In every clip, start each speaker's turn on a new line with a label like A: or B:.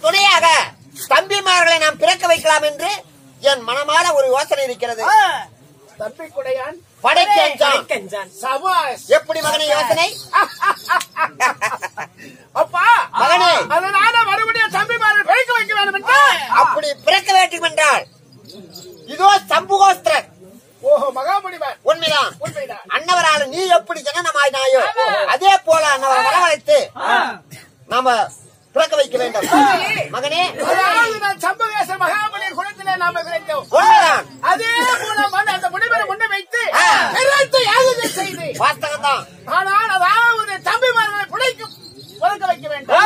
A: துணையாக தம்பிமார்களை நாம் பிறக்க வைக்கலாம் என்று என் மனமான ஒரு யோசனை இருக்கிறது.
B: தம்பி குடையான்
A: படைக்கஞ்சான்
B: சபாஷ்.
A: எப்படி மகனே யோசனை?
B: அப்பா
A: மகனே,
B: அதனால மறுபடியும் தம்பிமாரை பிறக்க வைக்க வேண்டும் என்று
A: அப்படி பிறக்க வேண்டும் என்றால் இதோ சம்புகோஸ்திரர்.
B: ஓஹோ, மகாமுனிவர்.
A: உண்மைதான்.
B: உண்மைதான்.
A: அன்னவரால் நீ எப்படி ஜனனமாயினாயோ அதே போல அன்னவரை வரவழைத்து நாம பிறக்க வைக்க வேண்டும். மகனே,
B: அதாவது நான் சம்புகேச மகாமுனிவர் குலத்திலே நாம கிடைத்தோம்.
A: உண்மைதான்.
B: அதே மூலம் அந்த முனிவரை முன்ன வைத்து நிறைத்து யாகத்தை செய்து
A: வாஸ்தவம் தான்.
B: ஆனால் அதாவது தம்பிமார்களை பிறக்க வைக்க வேண்டும்.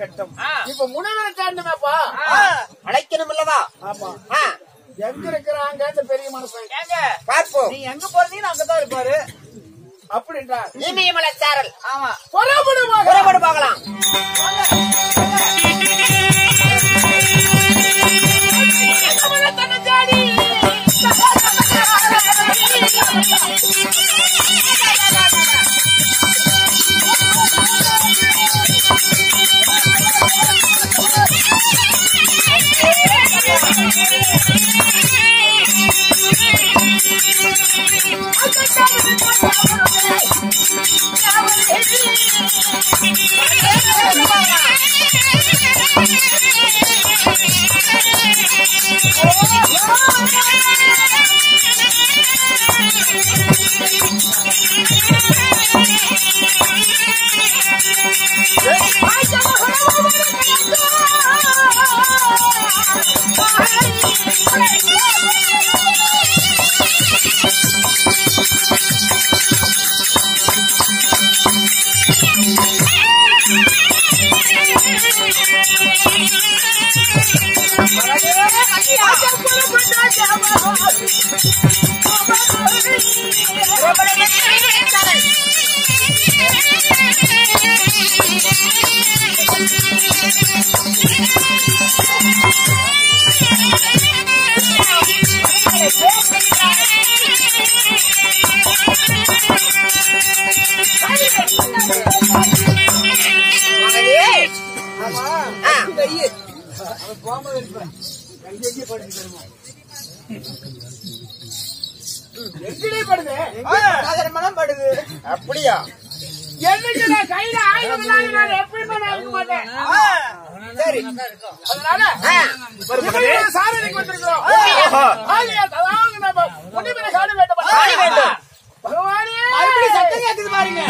B: கட்டம். இப்ப முனிவரை தாண்டமேப்பா
A: அழைக்கணும் அல்லவா?
B: ஆமா. எங்க இருக்கிறாங்க அந்த பெரிய மனுஷன்?
A: பார்ப்போம்.
B: நீ எங்க போறீங்க அங்கதான் இருப்பாரு அப்படின்றார்.
A: இமயமலை சாரல்.
B: ஆமா, புறப்படு
A: போகலாம். அப்படியா?
B: என்னைக்கு நான் கையில ஆயுதம் நான் எப்பயுமே நான் இருக்க மாட்டேன். சரி, அதனால சாரதிக்கு வந்திருக்கிறோம். அதாவது நம்ம முனிவரை காண வேண்டும். பகவானே, மறுபடியும் சத்தம் கேட்குது பாருங்க.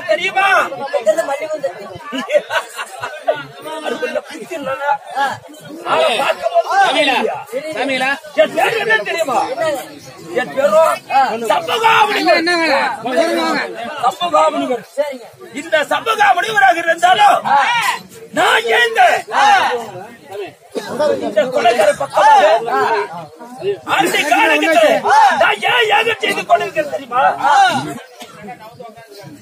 A: தெரியுமா? தெரியுமா? என் பேரும் சம்புகாமுனிவர். இந்த சம்புகாமுனிவராக இருந்தாலும் நான் ஏங்க இந்த கொலைக்கார பக்கம் அந்த காலகட்டத்தில் நான் ஏன் யாகம் செய்து கொண்டிருக்கிறேன் தெரியுமா?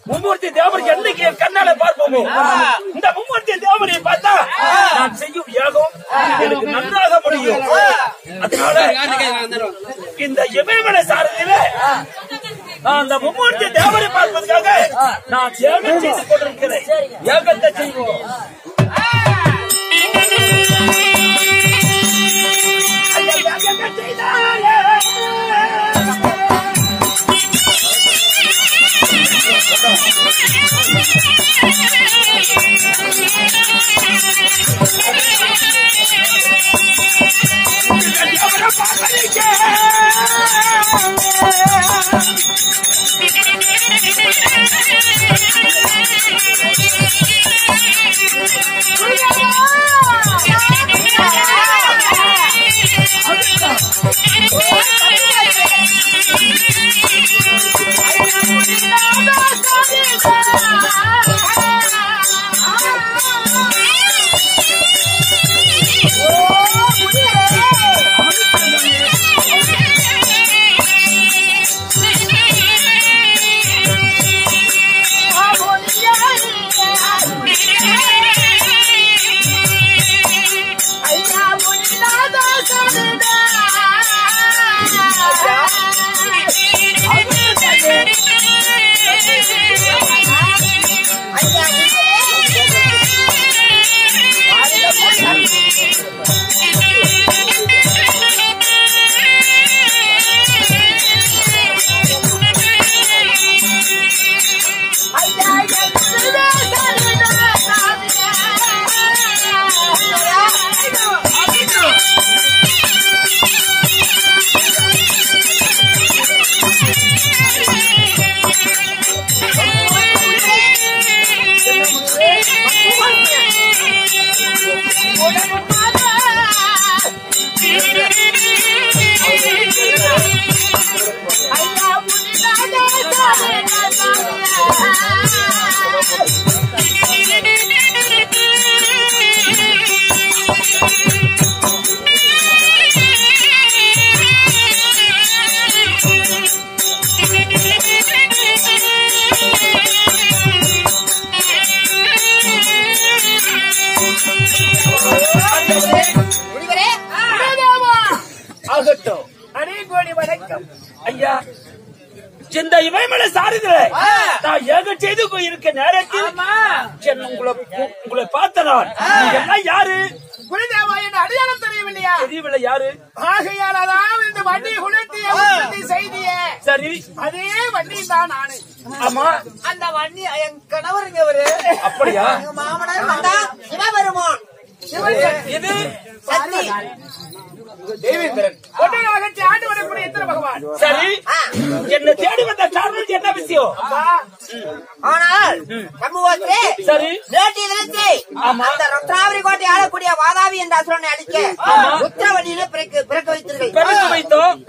A: மும்மூர்த்தி தேவருக்கு என்னைக்கு என் கண்ணால பார்ப்போமோ இந்த மும்மூர்த்தி தேவரை பார்த்தா நான் செய்யும் யாகம் எனக்கு நன்றாக முடியும். அதனால இந்த இமயமலை சாரதியில நான் அந்த மும்மூர்த்தி தேவரை பார்ப்பதற்காக நான் யாகம் செய்து கொண்டிருக்கிறேன். யாகத்தை செய்வோம். ஆகட்டும்.
B: அடிக்கோடி வணக்கம்
A: ஐயா, இந்த இமயமலை சாரதியில நான் ஏக செய்து இருக்க நேரத்தில் உங்களை பார்த்த நான் எல்லாம் யாரு?
B: குருதேவா என் அடையாளம் தெரியவில்லையா?
A: தெரியவில்லை. யாரு?
B: ஆகையால் அதாவது இந்த வண்டி குளிர்த்தி செய்தியே
A: சரி,
B: அதே வண்டி தான் நானு.
A: ஆமா,
C: அந்த வண்டி என் கணவருங்க அவரு.
A: அப்படியா?
C: எங்க மாமனார் வந்தா சிவபெருமான்
A: இது
C: சக்தி
A: தேவேந்திரன்
B: ஒன்றாகத்தி ஆண்டு வரக்கூடிய இந்திர பகவான்.
A: சரி, என்ன தேடி வந்த காரணம் என்ன விஷயம்?
C: ஆனால் சமூகத்திலே
A: சரி,
C: நேற்றைய தினத்தை அந்த ருத்ராவரி கோட்டை ஆளக்கூடிய வாதாவி என்ற அசுரனை அழிக்க ருத்ரவழியில பிறக்க வைத்தீர்கள்.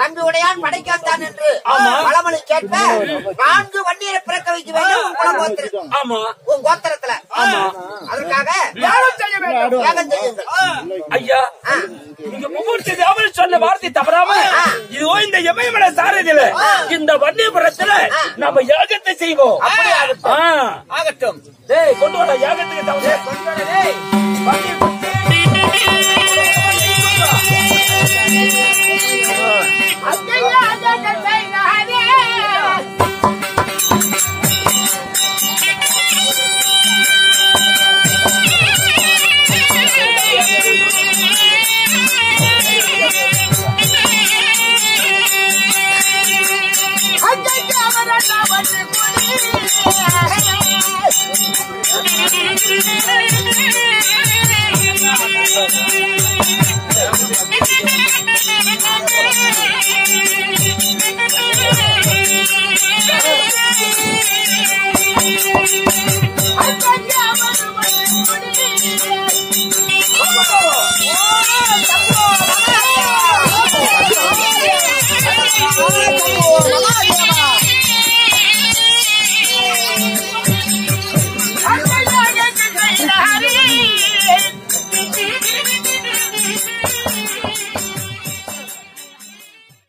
C: தம்பி உடையான் படைக்காத்தான் என்று பழமொழி கேட்க 4 வண்டியை பிறக்க வைக்க வேண்டும் உன் குலகோத்திர.
A: ஆமா,
C: உன் கோத்திரத்துல. அதற்காக
B: யாரும் செய்ய வேண்டும்.
C: யாகம் செய்யுங்கள்.
A: ஐயா, நீங்க முகூர்த்த தேவன் சொன்ன வார்த்தை தவறாம இதுவோ இந்த இமயமலை சாரதியில இந்த வண்டியபுரத்துல நம்ம யாகத்தை செய்வோம்.
C: ஆகட்டும்.
A: டேய், கொண்டு வர யாகத்துக்கு தவறு.
C: Oh,